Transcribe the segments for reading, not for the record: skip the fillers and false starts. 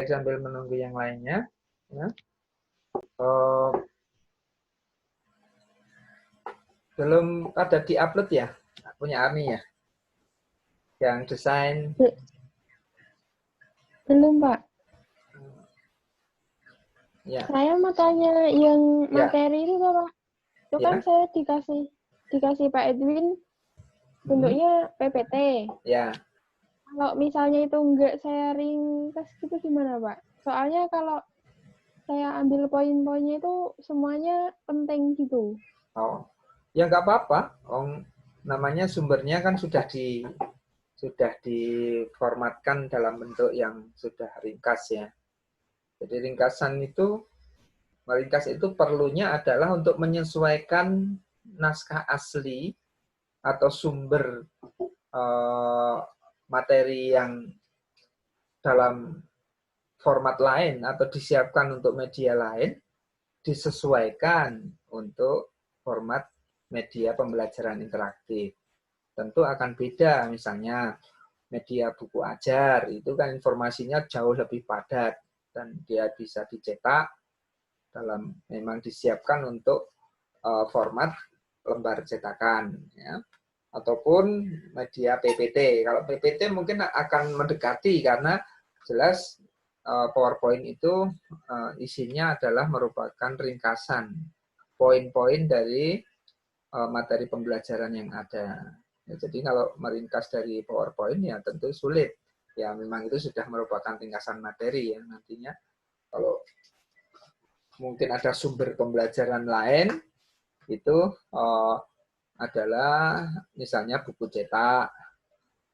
baik sambil menunggu yang lainnya. Ya. Oh, belum ada di-upload ya? Punya Arni ya? Yang desain. Belum, Pak. Ya. Saya mau tanya yang Ya. materi itu, Pak. Itu Ya. kan saya dikasih Pak Edwin bentuknya PPT. Ya. Kalau misalnya itu enggak saya ringkas gitu gimana, Pak? Soalnya kalau saya ambil poin-poinnya itu semuanya penting gitu. Oh, ya nggak apa-apa. Namanya sumbernya kan sudah diformatkan dalam bentuk yang sudah ringkas ya. Jadi meringkas itu perlunya adalah untuk menyesuaikan naskah asli atau sumber materi yang dalam format lain atau disiapkan untuk media lain disesuaikan untuk format media pembelajaran interaktif. Tentu akan beda, misalnya media buku ajar, itu kan informasinya jauh lebih padat, dan dia bisa dicetak memang disiapkan untuk format lembar cetakan. Ya. Ataupun media PPT. Kalau PPT mungkin akan mendekati, karena jelas PowerPoint itu isinya adalah merupakan ringkasan poin-poin dari materi pembelajaran yang ada. Ya, jadi kalau meringkas dari PowerPoint ya tentu sulit. Ya memang itu sudah merupakan ringkasan materi ya nantinya. Kalau mungkin ada sumber pembelajaran lain itu adalah misalnya buku cetak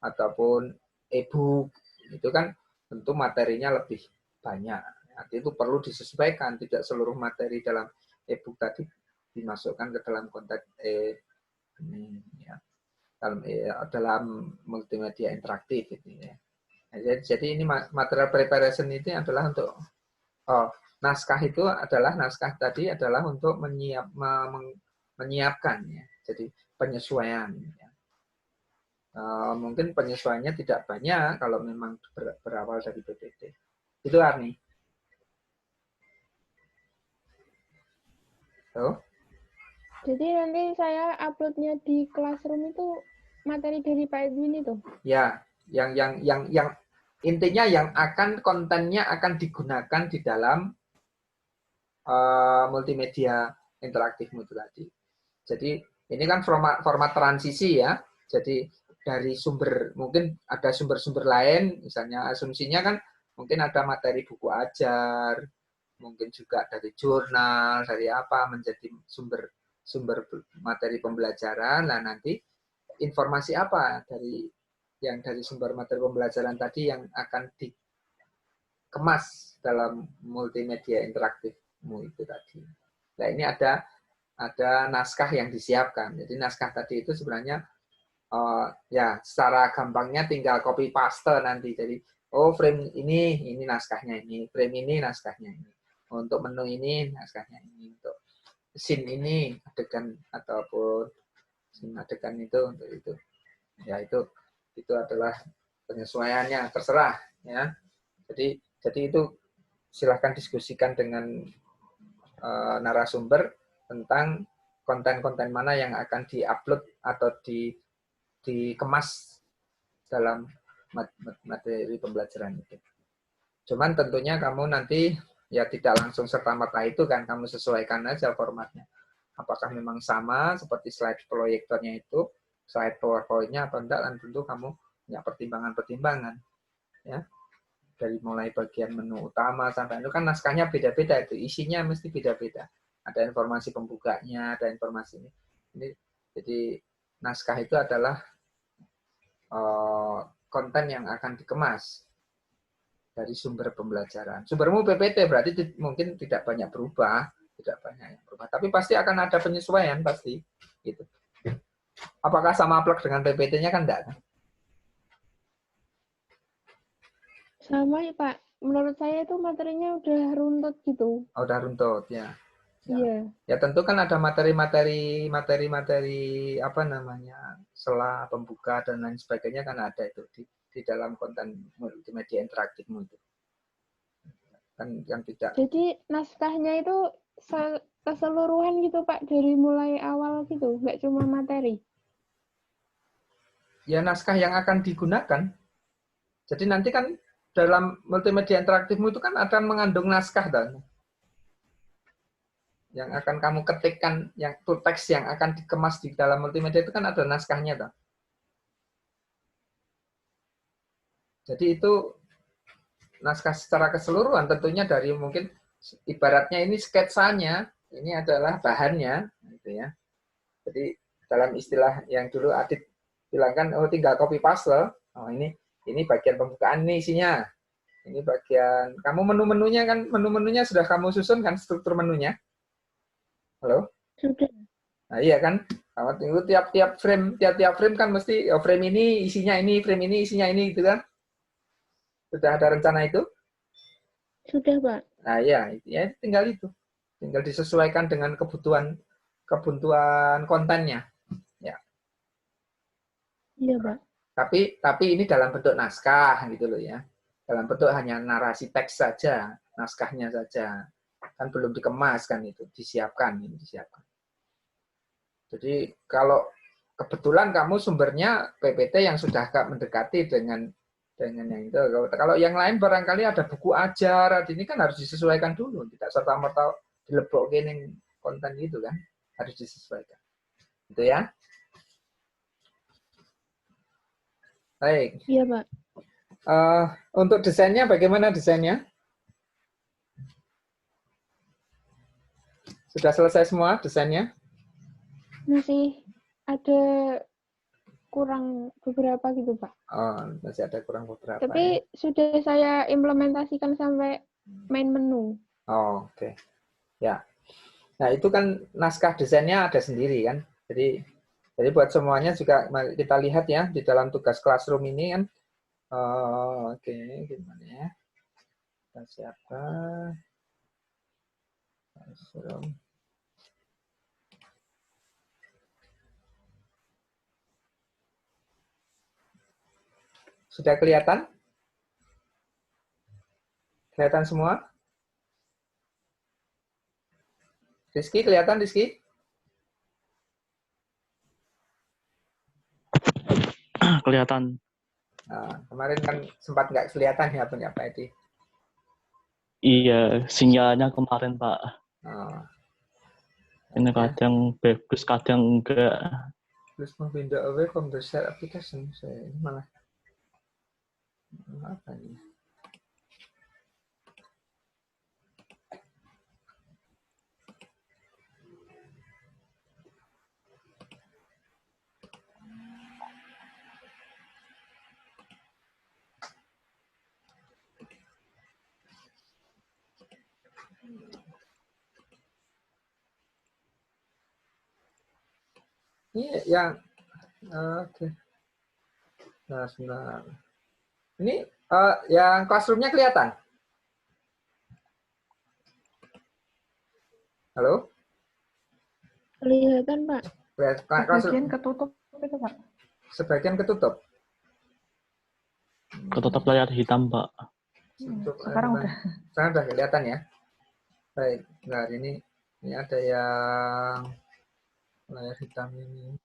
ataupun e-book, itu kan tentu materinya lebih banyak. Nanti itu perlu disesuaikan, tidak seluruh materi dalam e-book tadi dimasukkan ke dalam konteks dalam multimedia interaktif gitu ya. Jadi ini material preparation itu adalah untuk naskah itu adalah untuk menyiapkan ya. Jadi penyesuaian ya. Mungkin penyesuaiannya tidak banyak kalau memang berawal dari PPT. Itu Arni. Jadi nanti saya uploadnya di Classroom itu materi dari Pak Edwin itu. Ya, yang intinya yang kontennya akan digunakan di dalam multimedia interaktifmu itu tadi. Jadi ini kan format transisi ya. Jadi dari mungkin ada sumber-sumber lain, misalnya asumsinya kan mungkin ada materi buku ajar, mungkin juga dari jurnal, dari apa menjadi sumber materi pembelajaran. Nah nanti informasi apa dari sumber materi pembelajaran tadi yang akan dikemas dalam multimedia interaktifmu itu tadi. Nah ini ada naskah yang disiapkan. Jadi naskah tadi itu sebenarnya ya secara gampangnya tinggal copy paste nanti. Jadi frame ini naskahnya ini, frame ini naskahnya ini. Untuk menu ini naskahnya ini, untuk scene ini adegan ataupun scene adegan itu untuk itu. Ya itu adalah penyesuaiannya, terserah ya. Jadi itu silahkan diskusikan dengan narasumber tentang konten-konten mana yang akan diupload atau dikemas dalam materi pembelajaran itu. Cuman tentunya kamu nanti ya tidak langsung serta-merta itu kan, kamu sesuaikan aja formatnya. Apakah memang sama seperti slide proyektornya itu, slide PowerPoint-nya atau enggak, dan tentu kamu punya pertimbangan-pertimbangan. Ya. Dari mulai bagian menu utama sampai itu kan naskahnya beda-beda, itu isinya mesti beda-beda. Ada informasi pembukanya, ada informasi ini. Jadi naskah itu adalah konten yang akan dikemas dari sumber pembelajaran. Sumbermu PPT berarti mungkin tidak banyak berubah, tapi pasti akan ada penyesuaian pasti. Gitu. Apakah sama plug dengan PPT-nya kan enggak? Sama ya Pak. Menurut saya itu materinya udah runtut gitu. Udah runtut ya. Iya. Ya tentu kan ada materi apa namanya, sela, pembuka dan lain sebagainya kan ada itu di dalam konten multimedia interaktifmu itu. kan yang tidak. Jadi naskahnya itu keseluruhan gitu Pak, dari mulai awal gitu, nggak cuma materi. Ya naskah yang akan digunakan. Jadi nanti kan dalam multimedia interaktifmu itu kan akan mengandung naskah dan yang akan kamu ketikkan, yang to teks yang akan dikemas di dalam multimedia itu kan ada naskahnya toh. Jadi itu naskah secara keseluruhan tentunya dari mungkin ibaratnya ini sketsanya, ini adalah bahannya gitu ya. Jadi dalam istilah yang dulu Adit bilangkan, oh tinggal copy paste. Oh ini bagian pembukaan ini isinya. Ini bagian kamu menu-menunya kan, menu-menunya sudah kamu susun kan struktur menunya. Halo? Sudah. Nah, iya kan? Kamu tunggu tiap-tiap frame kan mesti oh, frame ini isinya ini, frame ini isinya ini gitu kan? Sudah ada rencana itu? Sudah Pak. Nah, ya tinggal itu. Tinggal disesuaikan dengan kebutuhan kontennya. Ya. Iya Pak. Tapi ini dalam bentuk naskah gitu loh ya. Dalam bentuk hanya narasi teks saja, naskahnya saja. Kan belum dikemas kan itu, disiapkan. Jadi kalau kebetulan kamu sumbernya PPT yang sudah agak mendekati dengan yang itu. Kalau yang lain barangkali ada buku ajar, ini kan harus disesuaikan dulu, tidak serta-merta dilebok gini konten gitu kan, harus disesuaikan. Itu ya. Baik. Iya Pak. Untuk desainnya bagaimana desainnya? Sudah selesai semua desainnya? Masih ada kurang beberapa gitu Pak. Oh, masih ada kurang beberapa ya. Tapi sudah saya implementasikan sampai main menu. Oh, oke. Ya. Nah, itu kan naskah desainnya ada sendiri kan. Jadi buat semuanya juga mari kita lihat ya di dalam tugas classroom ini kan. Oke, gimana ya? Kita siapa? Classroom. Sudah kelihatan? Kelihatan semua? Rizky, kelihatan Rizky? Kelihatan. Nah, kemarin kan sempat nggak kelihatan ya punya Pak Edi. Iya, sinyalnya kemarin Pak. Oh, Ini ya. kadang bagus, kadang enggak. Please move window away from the share application. Saya ini malah apa ini? Ini yang oke. Nah, sebentar. Ini yang classroom-nya kelihatan? Halo? Kelihatan Pak. Sebagian ketutup itu Pak. Sebagian ketutup. Ketutup layar hitam Pak. Sekarang udah. Sekarang udah kelihatan ya. Baik, nah ini ada yang layar hitam ini.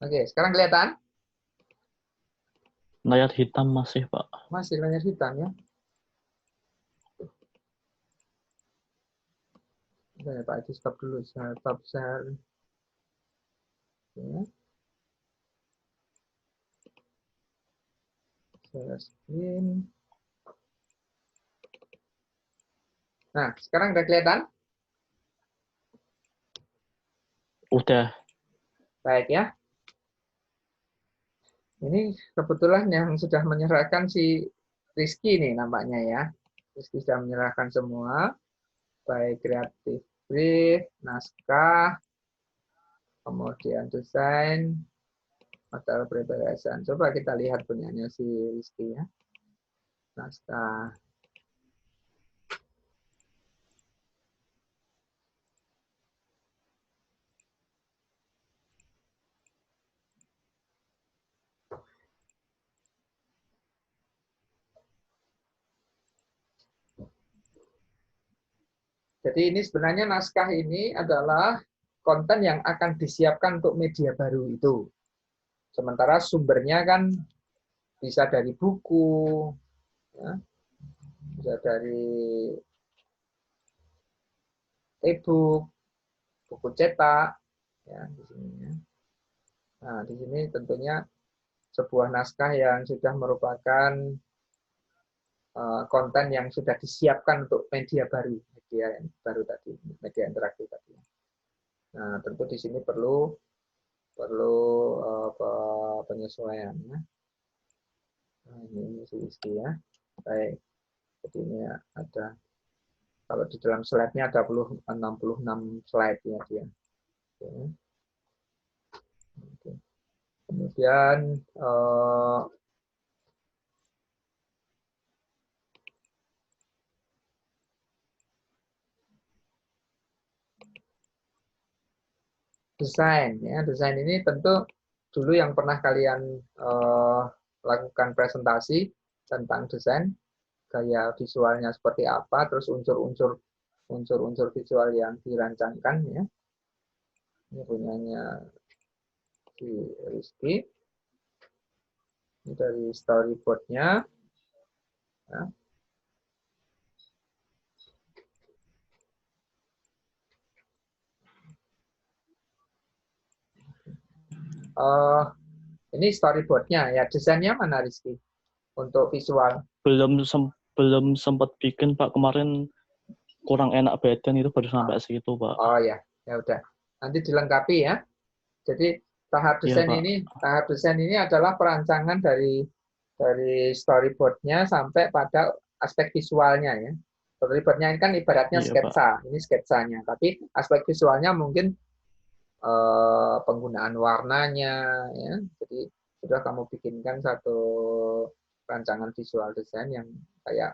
Oke, sekarang kelihatan? Layar hitam masih Pak. Masih layar hitam ya. Oke, Pak Edi stop dulu. Stop share. Ya. Share screen. Nah, sekarang udah kelihatan? Udah. Baik ya. Ini kebetulan yang sudah menyerahkan si Rizky nih nampaknya ya. Rizky sudah menyerahkan semua. Baik kreatif brief, naskah, kemudian desain, material preparation. Coba kita lihat punyanya si Rizky ya. Naskah. Jadi ini sebenarnya naskah ini adalah konten yang akan disiapkan untuk media baru itu. Sementara sumbernya kan bisa dari buku, ya, bisa dari e-book, buku cetak, ya di sini. Ya. Nah, di sini tentunya sebuah naskah yang sudah merupakan konten yang sudah disiapkan untuk media baru, media yang baru tadi, media interaktif tadi. Nah, tentu di sini perlu penyesuaian. Ya. Nah, ini isi ya. Baik. Jadi ini ada, kalau di dalam slide-nya ada 66 slide ya dia. Oke. Kemudian desain ya. Desain ini tentu dulu yang pernah kalian lakukan presentasi tentang desain, gaya visualnya seperti apa, terus unsur-unsur visual yang dirancangkan ya. Ini punyanya si Rizky. Ini dari storyboard-nya. Ya. Ini storyboard-nya ya. Desainnya mana Rizky? Untuk visual. Belum sempat bikin Pak, kemarin kurang enak badan itu baru sampai segitu Pak. Oh ya, ya udah. Nanti dilengkapi ya. Jadi tahap desain ini adalah perancangan dari storyboard-nya sampai pada aspek visualnya ya. Storyboard-nya ini kan ibaratnya sketsa, Pak. Ini sketsanya. Tapi aspek visualnya mungkin penggunaan warnanya ya. Jadi sudah kamu bikinkan satu rancangan visual desain yang kayak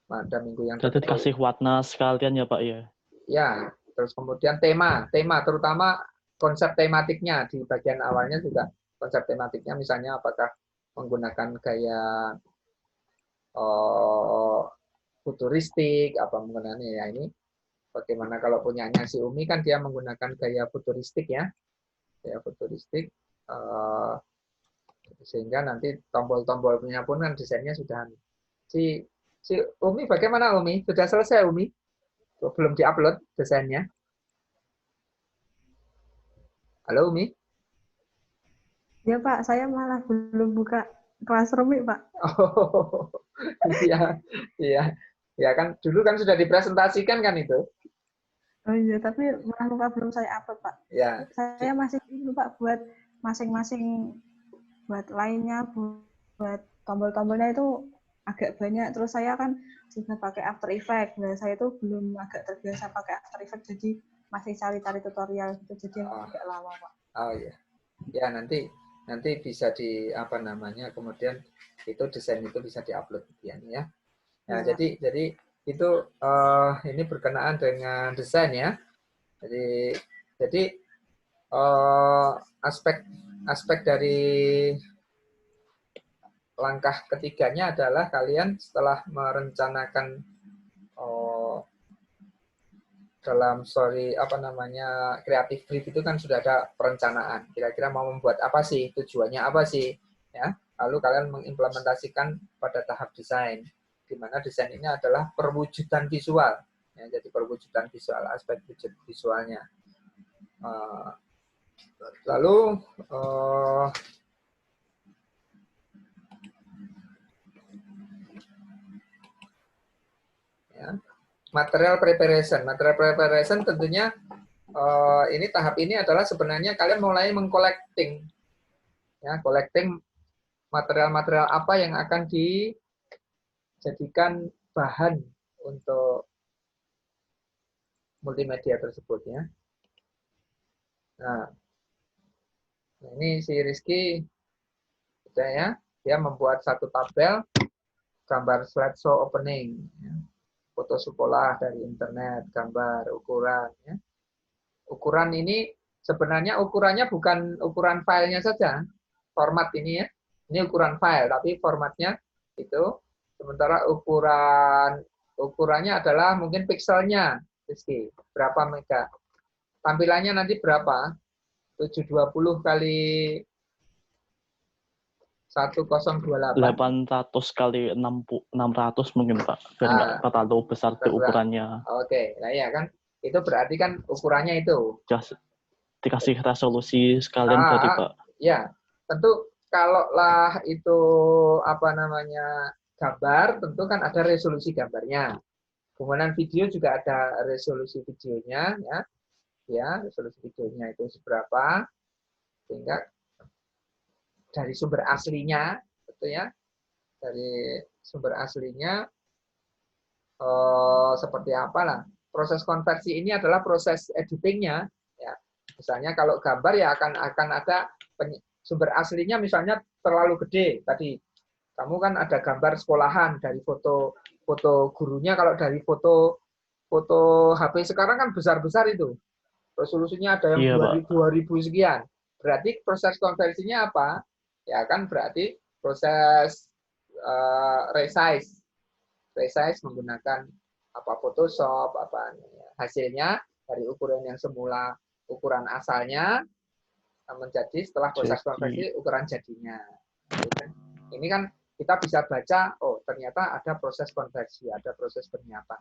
pada minggu yang jadi dikasih warna sekalian ya Pak ya. Ya, terus kemudian tema terutama konsep tematiknya di bagian awalnya juga konsep tematiknya misalnya apakah menggunakan gaya futuristik apa menggunakannya ya ini bagaimana kalau punyanya si Umi kan dia menggunakan gaya futuristik ya, gaya futuristik sehingga nanti tombol-tombolnya pun kan desainnya sudah si Umi bagaimana Umi sudah selesai Umi belum diupload desainnya. Halo Umi. Ya Pak, saya malah belum buka Classroom Pak. Oh iya iya ya kan dulu kan sudah dipresentasikan kan itu. Oh iya, tapi malah lupa belum saya upload Pak. Ya. Saya masih lupa buat masing-masing buat lainnya, buat tombol-tombolnya itu agak banyak. Terus saya kan juga pakai After Effects. Nah, saya itu belum agak terbiasa pakai After Effects, jadi masih cari-cari tutorial gitu. Jadi agak lama Pak. Oh iya. Ya nanti bisa di apa namanya kemudian itu desain itu bisa diupload ya. Nah, ya. Jadi itu ini berkenaan dengan desain ya. Jadi aspek dari langkah ketiganya adalah kalian setelah merencanakan dalam creative brief itu kan sudah ada perencanaan. Kira-kira mau membuat apa sih, tujuannya apa sih, ya. Lalu kalian mengimplementasikan pada tahap desain, di mana desain ini adalah perwujudan visual. Ya, jadi perwujudan visual, aspek wujud visualnya. Lalu ya. Material preparation tentunya ini tahap ini adalah sebenarnya kalian mulai mengcollecting ya, collecting material-material apa yang akan dijadikan bahan untuk multimedia tersebut ya. Nah, ini si Rizky sudah ya, dia membuat satu tabel gambar slideshow opening ya. Foto sekolah dari internet, gambar, ukuran. Ya. Ukuran ini sebenarnya ukurannya bukan ukuran filenya saja, format ini ya. Ini ukuran file, tapi formatnya itu. Sementara ukuran ukurannya adalah mungkin pikselnya, Rizky. Berapa mega? Tampilannya nanti berapa? 720 kali 1028. 800 kali 600 mungkin Pak, biar nggak terlalu besar di ukurannya. Oke, nah ya kan, itu berarti kan ukurannya itu. Just dikasih resolusi sekalian berarti Pak. Ya, tentu kalaulah itu apa namanya gambar, tentu kan ada resolusi gambarnya. Kemudian video juga ada resolusi videonya, ya resolusi videonya itu seberapa, sehingga dari sumber aslinya, gitu ya, dari sumber aslinya seperti apalah. Proses konversi ini adalah proses editingnya, ya. Misalnya kalau gambar ya akan ada sumber aslinya, misalnya terlalu gede tadi. Kamu kan ada gambar sekolahan dari foto gurunya, kalau dari foto HP sekarang kan besar-besar itu. Resolusinya ada yang 2000 sekian. Berarti proses konversinya apa? Ya kan berarti proses resize. Resize menggunakan Photoshop, hasilnya dari ukuran yang semula ukuran asalnya menjadi setelah proses konversi ukuran jadinya. Ini kan kita bisa baca, oh ternyata ada proses konversi, ada proses penyiapan.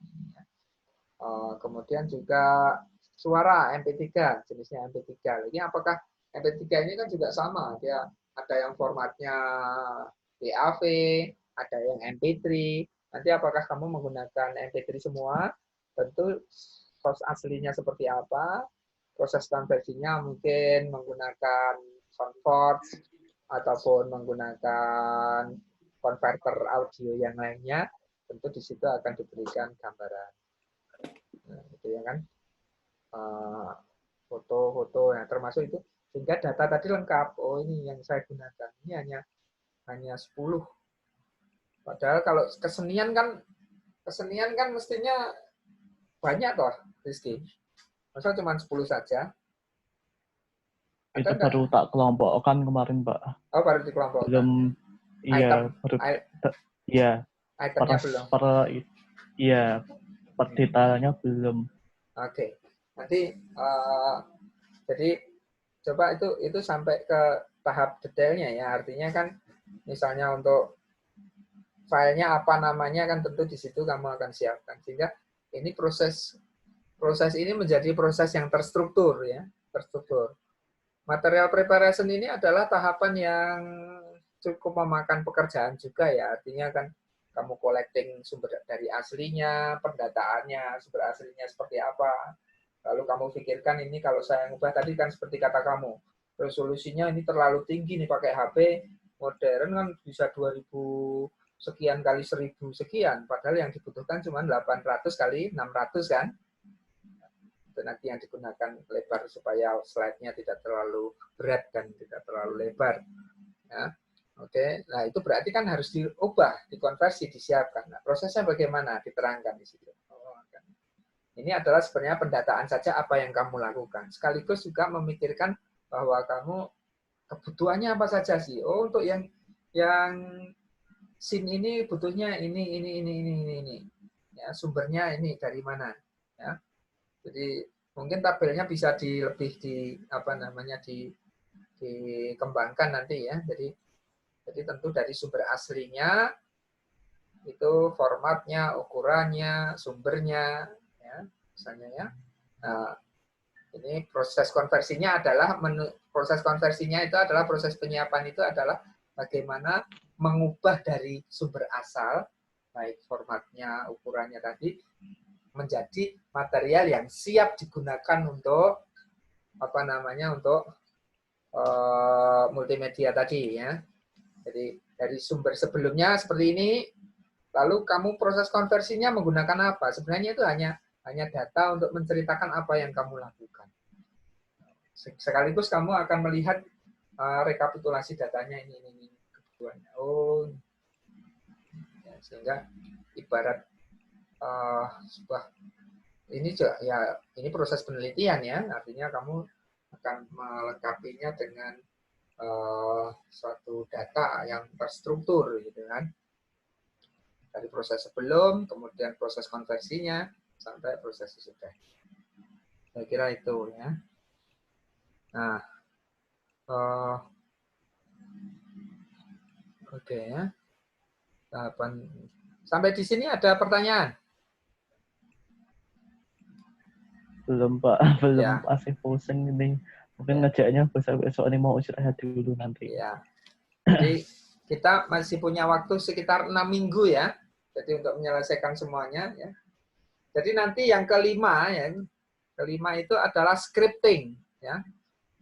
Kemudian juga suara MP3, jenisnya MP3. Ini apakah MP3 ini kan juga sama, dia ada yang formatnya WAV, ada yang MP3. Nanti apakah kamu menggunakan MP3 semua? Tentu source aslinya seperti apa, proses konversinya mungkin menggunakan Soundforge ataupun menggunakan konverter audio yang lainnya, tentu di situ akan diberikan gambaran. Nah, itu ya kan, foto-foto, yang termasuk itu, sehingga data tadi lengkap. Oh ini yang saya gunakan, ini hanya 10. Padahal kalau kesenian kan mestinya banyak toh, Rizky. Masa cuma 10 saja? Itu baru tak kelompokkan kemarin Pak. Oh baru dikelompokkan. Belum, iya, baru, iya. Itemnya belum. Per detailnya belum. Oke. Nanti jadi coba itu sampai ke tahap detailnya ya. Artinya kan misalnya untuk filenya apa namanya kan tentu di situ kamu akan siapkan. Sehingga ini proses ini menjadi proses yang terstruktur ya, terstruktur. Material preparation ini adalah tahapan yang cukup memakan pekerjaan juga ya. Artinya kan kamu collecting sumber dari aslinya, pendataannya, sumber aslinya seperti apa. Lalu kamu pikirkan ini kalau saya ngubah tadi kan seperti kata kamu, resolusinya ini terlalu tinggi nih pakai HP modern kan bisa 2000 sekian kali 1000 sekian, padahal yang dibutuhkan cuma 800 kali 600 kan. Itu nanti yang digunakan lebar supaya slide-nya tidak terlalu berat dan tidak terlalu lebar. Ya. Oke, nah itu berarti kan harus diubah, dikonversi, disiapkan. Nah, prosesnya bagaimana? Diterangkan di situ. Ini adalah sebenarnya pendataan saja apa yang kamu lakukan. Sekaligus juga memikirkan bahwa kamu kebutuhannya apa saja sih. Oh, untuk yang scene ini butuhnya ini. Ya, sumbernya ini dari mana? Ya. Jadi mungkin tabelnya bisa dikembangkan nanti ya. Jadi tentu dari sumber aslinya itu formatnya, ukurannya, sumbernya, ya, misalnya ya. Nah, ini proses konversinya adalah proses penyiapan itu adalah bagaimana mengubah dari sumber asal, baik formatnya, ukurannya tadi, menjadi material yang siap digunakan untuk untuk multimedia tadi ya. Jadi dari sumber sebelumnya seperti ini, lalu kamu proses konversinya menggunakan apa? Sebenarnya itu hanya data untuk menceritakan apa yang kamu lakukan. Sekaligus kamu akan melihat rekapitulasi datanya ini kebutuhannya. Oh, ya, sehingga ibarat sebuah ini juga ya ini proses penelitian ya, artinya kamu akan melengkapinya dengan suatu data yang terstruktur gitu kan. Dari proses sebelum, kemudian proses konversinya, sampai proses sesudah. Saya kira itu ya. Nah, oke ya. Tahapan sampai di sini ada pertanyaan? Belum Pak, belum Ya. masih pusing ini. Mungkin ngejaknya besok ini mau istirahat dulu nanti. Ya. Jadi kita masih punya waktu sekitar 6 minggu ya. Jadi untuk menyelesaikan semuanya ya. Jadi nanti yang kelima ya. Kelima itu adalah scripting ya.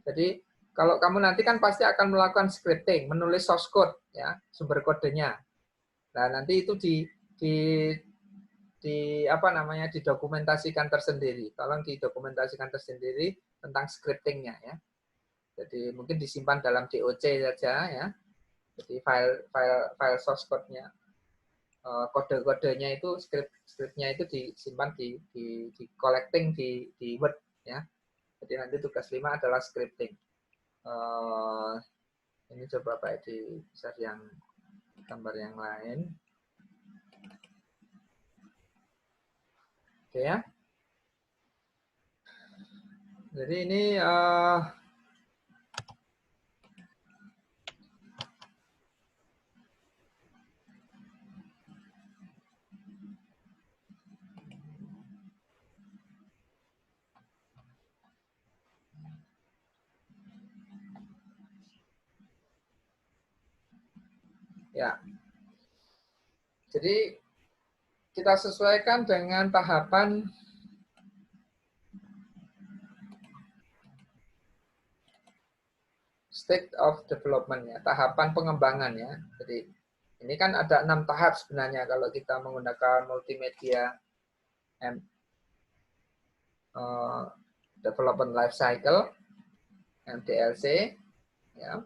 Jadi kalau kamu nanti kan pasti akan melakukan scripting, menulis source code ya, sumber kodenya. Nah, nanti itu di apa namanya didokumentasikan tersendiri. Tolong didokumentasikan tersendiri tentang scriptingnya ya. Jadi mungkin disimpan dalam DOC saja ya. Jadi file source code-nya, kode-kodenya itu scriptnya itu disimpan di collecting di Word ya. Jadi nanti tugas 5 adalah scripting. Ini coba Pak Edi share yang gambar yang lain. Oke ya. Jadi ini ya. Jadi kita sesuaikan dengan tahapan state of development ya, tahapan pengembangan ya. Jadi ini kan ada 6 tahap sebenarnya kalau kita menggunakan multimedia development life cycle MDLC ya.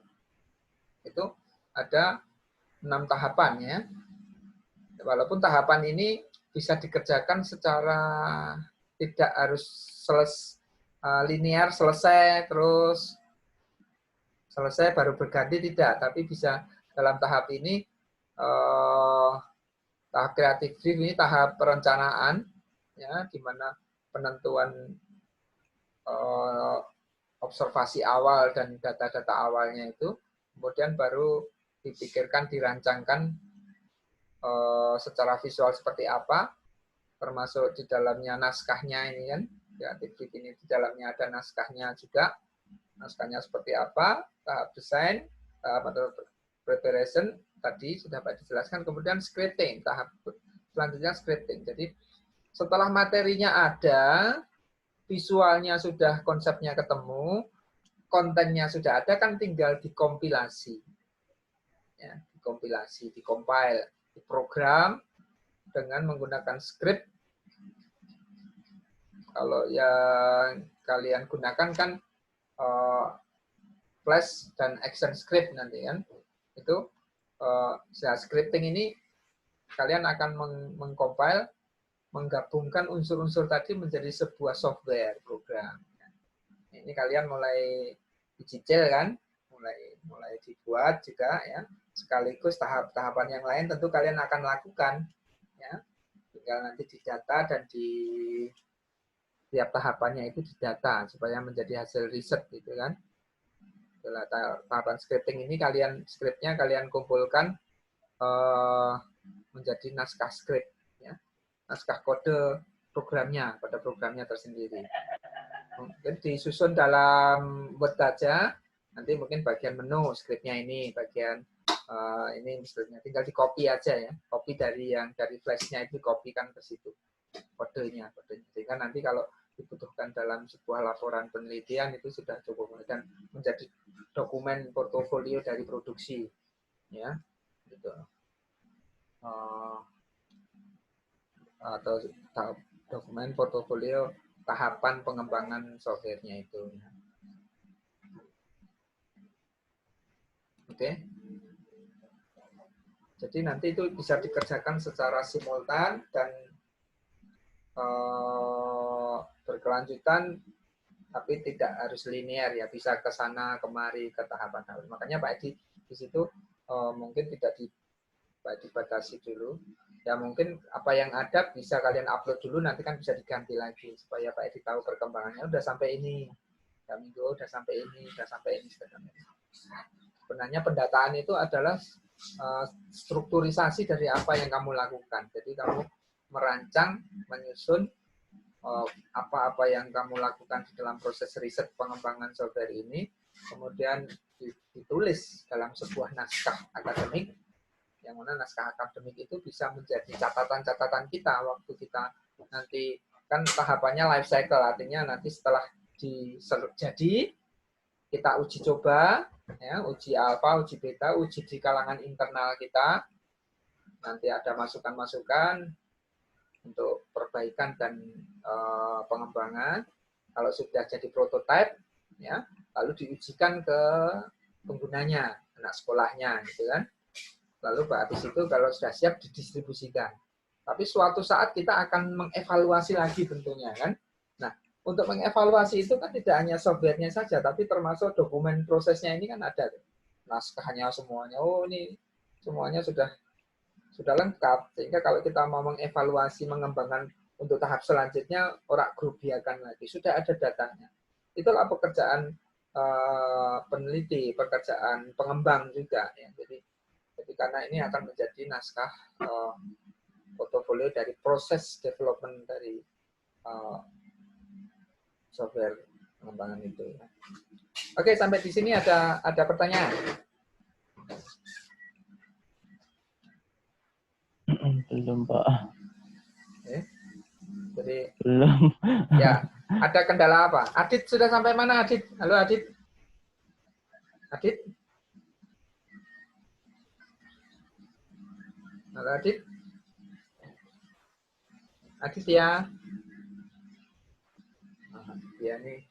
Itu ada 6 tahapan ya. Walaupun tahapan ini bisa dikerjakan secara tidak harus linear selesai terus selesai baru berganti, tidak, tapi bisa dalam tahap ini tahap kreatif ini tahap perencanaan ya, di mana penentuan observasi awal dan data-data awalnya itu kemudian baru dipikirkan, dirancangkan secara visual seperti apa, termasuk di dalamnya naskahnya ini kan, kreatif ini di dalamnya ada naskahnya juga, naskahnya seperti apa, tahap desain, tahap atau preparation tadi sudah Pak dijelaskan, kemudian scripting, tahap selanjutnya scripting. Jadi setelah materinya ada, visualnya sudah, konsepnya ketemu, kontennya sudah ada, kan tinggal dikompilasi, ya, dikompilasi, dikompile, diprogram dengan menggunakan script. Kalau yang kalian gunakan kan Flash dan Action Script nanti kan, itu scripting ini kalian akan mengcompile, menggabungkan unsur-unsur tadi menjadi sebuah software program. Ini kalian mulai dicicil kan, mulai dibuat juga ya. Sekaligus tahapan yang lain tentu kalian akan lakukan ya. Tinggal nanti didata dan di tiap tahapannya itu didata supaya menjadi hasil riset gitu kan. Setelah tahapan scripting ini skripnya kalian kumpulkan menjadi naskah script ya. Naskah kode programnya, pada programnya tersendiri. Mungkin disusun dalam Word saja, nanti mungkin bagian menu scriptnya ini, bagian ini misalnya tinggal di copy aja ya, copy dari flashnya itu kopikan ke situ kodenya. Sehingga nanti kalau dibutuhkan dalam sebuah laporan penelitian itu sudah cukup dan menjadi dokumen portofolio dari produksi ya gitu. Atau dokumen portofolio tahapan pengembangan softwarenya itu. Oke. Jadi nanti itu bisa dikerjakan secara simultan dan berkelanjutan, tapi tidak harus linear ya, bisa ke sana kemari ke tahapan. Makanya Pak Edi di situ mungkin tidak dibatasi dulu. Ya mungkin apa yang ada bisa kalian upload dulu, nanti kan bisa diganti lagi supaya Pak Edi tahu perkembangannya. Udah sampai ini, ya minggu udah sampai ini, udah sampai ini. Sebenarnya pendataan itu adalah strukturisasi dari apa yang kamu lakukan. Jadi kamu merancang, menyusun apa-apa yang kamu lakukan di dalam proses riset pengembangan software ini, kemudian ditulis dalam sebuah naskah akademik, yang mana naskah akademik itu bisa menjadi catatan-catatan kita waktu kita nanti, kan tahapannya life cycle, artinya nanti setelah jadi kita uji coba, ya, uji alfa, uji beta, uji di kalangan internal kita, nanti ada masukan-masukan untuk perbaikan dan pengembangan. Kalau sudah jadi prototipe, ya, lalu diujikan ke penggunanya, anak sekolahnya, gitu kan. Lalu habis itu kalau sudah siap didistribusikan. Tapi suatu saat kita akan mengevaluasi lagi tentunya kan. Nah, untuk mengevaluasi itu kan tidak hanya softwarenya saja, tapi termasuk dokumen prosesnya ini kan ada. Naskahnya semuanya, oh ini semuanya sudah lengkap. Sehingga kalau kita mau mengevaluasi, mengembangkan untuk tahap selanjutnya, orang grup biarkan lagi. Sudah ada datanya. Itulah pekerjaan peneliti, pekerjaan pengembang juga. Ya. Jadi karena ini akan menjadi naskah portofolio dari proses development dari software pengembangan itu. Ya. Oke, sampai di sini ada pertanyaan. Belum, Pak. Jadi Belum. ya, ada kendala apa? Adit sudah sampai mana, Adit? Halo, Adit. Adit? Halo, Adit. Adit ya. Ya, ini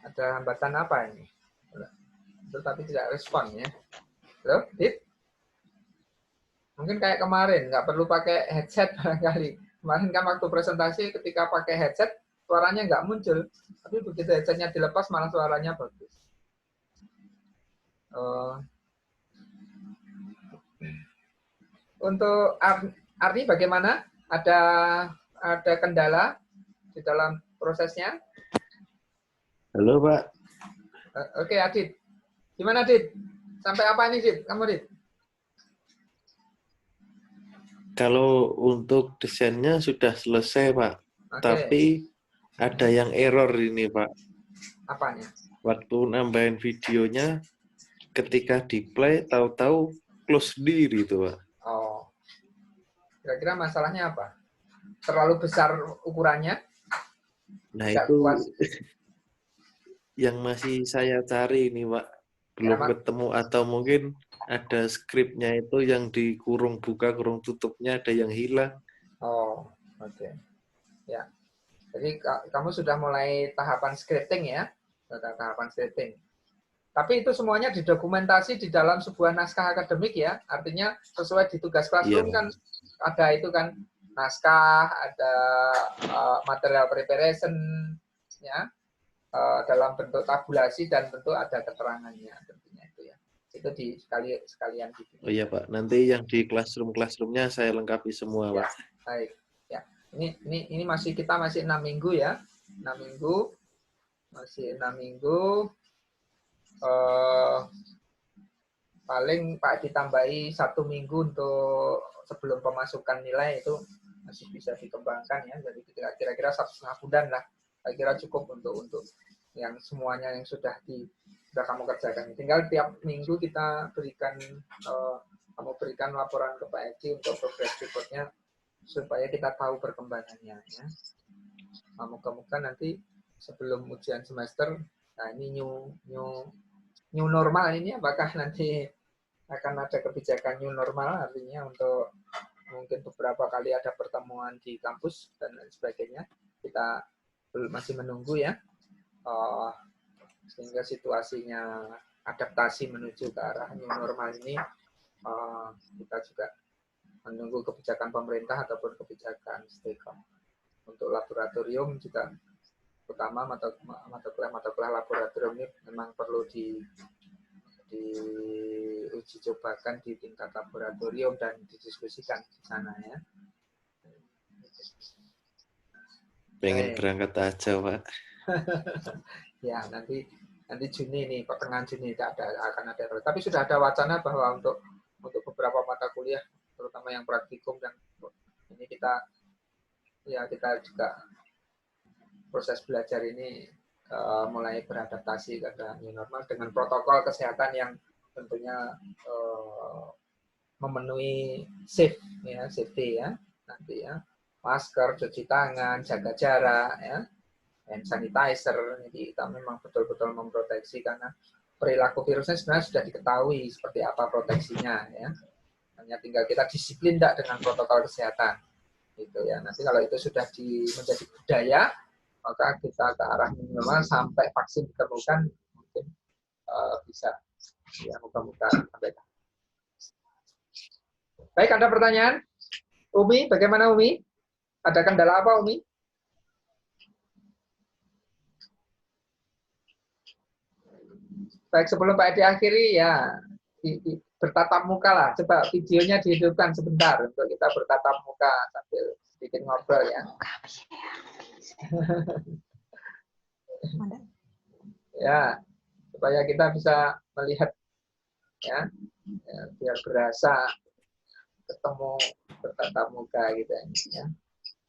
ada hambatan apa ini? Tapi tidak respon ya. Halo, Adit? Mungkin kayak kemarin, nggak perlu pakai headset barangkali. Kemarin kan waktu presentasi ketika pakai headset, suaranya nggak muncul. Tapi begitu headsetnya dilepas, malah suaranya bagus. Untuk Arni bagaimana? Ada kendala di dalam prosesnya? Halo, Pak. Oke, Adit. Gimana, Adit? Sampai apa ini, Adit? Kamu, Adit? Kalau untuk desainnya sudah selesai, Pak. Oke. Tapi ada yang error ini, Pak. Apanya? Waktu nambahin videonya, ketika di-play, tahu-tahu close sendiri itu, Pak. Oh. Kira-kira masalahnya apa? Terlalu besar ukurannya? Nah, Tidak itu puas. yang masih saya cari ini, Pak. Belum ketemu, atau mungkin ada skripnya itu yang di kurung buka, kurung tutupnya ada yang hilang. Oh, oke. Ya. Jadi kamu sudah mulai tahapan scripting ya? Tahapan scripting. Tapi itu semuanya didokumentasi di dalam sebuah naskah akademik ya? Artinya sesuai di tugas classroom kan ada itu kan naskah, ada material preparation ya, dalam bentuk tabulasi dan bentuk ada keterangannya tentunya itu ya. Itu sekalian gitu. Oh iya, Pak. Nanti yang di classroom-classroomnya saya lengkapi semua, ya, Pak. Baik. Ya. Ini kita masih 6 minggu ya. 6 minggu. Masih 6 minggu. Paling Pak ditambahi 1 minggu untuk sebelum pemasukan nilai itu masih bisa dikembangkan ya. Jadi kira-kira 1,5 bulan lah. Saya kira cukup untuk yang semuanya yang sudah kamu kerjakan. Tinggal tiap minggu kita berikan kamu berikan laporan ke Pak Edi untuk progress reportnya supaya kita tahu perkembangannya ya. Moga-moga nanti sebelum ujian semester, nah ini new normal ini apakah nanti akan ada kebijakan new normal, artinya untuk mungkin beberapa kali ada pertemuan di kampus dan lain sebagainya. Kita masih menunggu ya, sehingga situasinya adaptasi menuju ke arah new normal ini, kita juga menunggu kebijakan pemerintah ataupun kebijakan stakeholder. Untuk laboratorium juga, terutama mata kuliah laboratorium ini memang perlu diuji cobakan di tingkat laboratorium dan didiskusikan di sana ya. Pengen berangkat aja, Pak. Ya, nanti Juni nih, pertengahan Juni akan ada. Tapi sudah ada wacana bahwa untuk beberapa mata kuliah, terutama yang praktikum dan ini kita juga proses belajar ini mulai beradaptasi ke new normal dengan protokol kesehatan yang tentunya memenuhi safety ya nanti ya, masker, cuci tangan, jaga jarak ya, hand sanitizer. Jadi kita memang betul-betul memproteksi karena perilaku virusnya sebenarnya sudah diketahui seperti apa proteksinya ya. Hanya tinggal kita disiplin tidak dengan protokol kesehatan gitu ya. Nanti kalau itu sudah menjadi budaya, maka kita ke arah minimal sampai vaksin ditemukan mungkin bisa ya, muka-muka sampai. Baik, ada pertanyaan? Umi, bagaimana Umi? Ada kendala apa Umi? Baik, sebelum Pak Edi akhiri ya bertatap muka lah. Coba videonya dihidupkan sebentar untuk kita bertatap muka sambil sedikit ngobrol ya. Ya, supaya kita bisa melihat ya biar berasa ketemu bertatap muka gitu ya.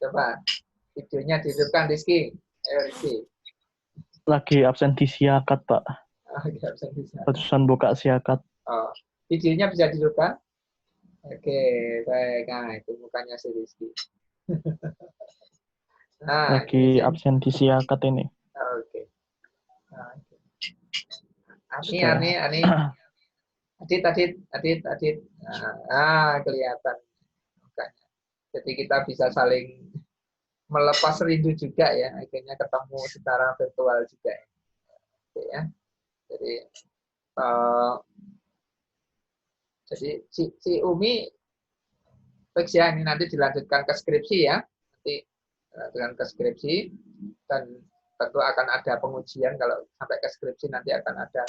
Coba videonya dihidupkan Rizky. Ayo Rizky. Lagi absen di siakat, Pak. Lagi absen di siakat. Barusan buka siakat. Oh, videonya bisa dihidupkan? Oke, baik. Nah, itu mukanya si Rizky. Nah, lagi absen di siakat ini. Oke. Ani. Adit. Kelihatan mukanya. Jadi kita bisa saling melepas rindu juga ya, akhirnya ketemu secara virtual juga. Oke, ya. Jadi si Umi fix ya, ini nanti dilanjutkan ke skripsi ya. Nanti dengan ke skripsi dan tentu akan ada pengujian kalau sampai ke skripsi, nanti akan ada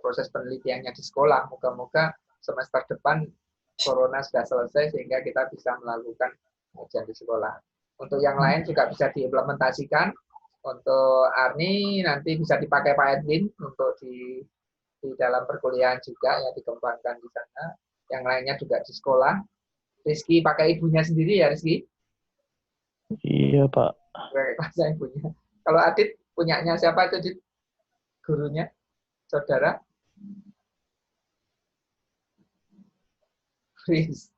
proses penelitiannya di sekolah. Moga-moga semester depan corona sudah selesai sehingga kita bisa melakukan pengujian di sekolah. Untuk yang lain juga bisa diimplementasikan. Untuk Arni nanti bisa dipakai Pak Edwin untuk di dalam perkuliahan juga ya, dikembangkan di sana. Yang lainnya juga di sekolah. Rizky pakai ibunya sendiri ya Rizky? Iya Pak. Pakai ibunya. Kalau Adit punyanya siapa itu Adit? Gurunya? Saudara? Chris.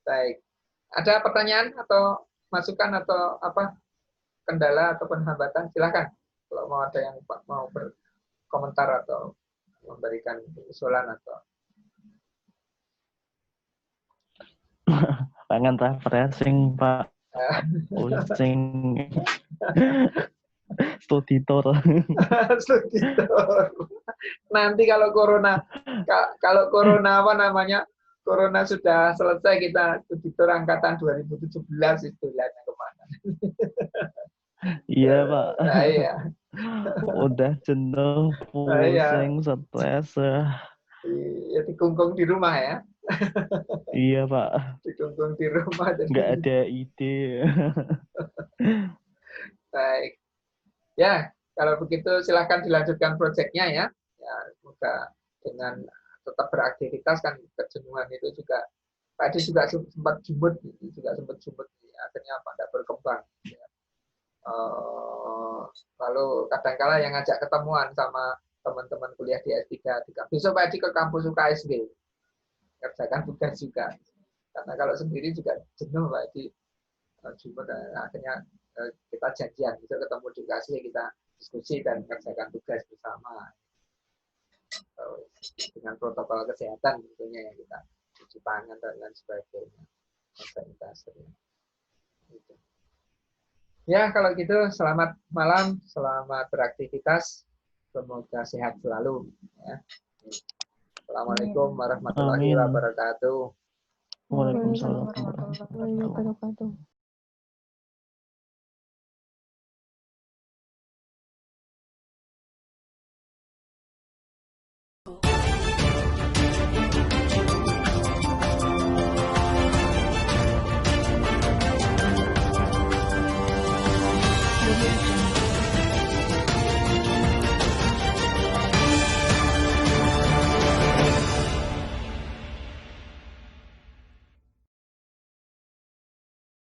Baik. Ada pertanyaan atau masukan atau apa kendala atau hambatan? Silakan. Kalau mau ada yang mau berkomentar atau memberikan usulan atau pengen refreshing Pak. Pusing. Studitor. Nanti kalau corona apa namanya? Corona sudah selesai, kita studitor angkatan 2017 istilahnya kemana? Iya Pak. Nah, iya. Udah jenuh, pusing, stres. Ya dikungkung di rumah ya. Iya Pak. Dikungkung di rumah. Nggak ada ide. Baik. Ya, kalau begitu silahkan dilanjutkan proyeknya ya. Ya, semoga dengan tetap beraktivitas kan kejenuhan itu juga. Tadi juga sempat jumut, akhirnya apa tidak berkembang. Ya. Lalu kadang-kala yang ngajak ketemuan sama teman-teman kuliah di S3. Besok Pak Edi ke kampus UKSW. Kerjakan tugas juga. Karena kalau sendiri juga jenuh Pak Edi. Akhirnya kita janjian, besok ketemu di UKSW, kita diskusi dan kerjakan tugas bersama. Dengan protokol kesehatan tentunya ya, kita cuci tangan dan lain sebagainya. Ya, kalau gitu selamat malam, selamat beraktivitas, semoga sehat selalu. Ya. Assalamualaikum warahmatullahi wabarakatuh. Waalaikumsalam warahmatullahi wabarakatuh.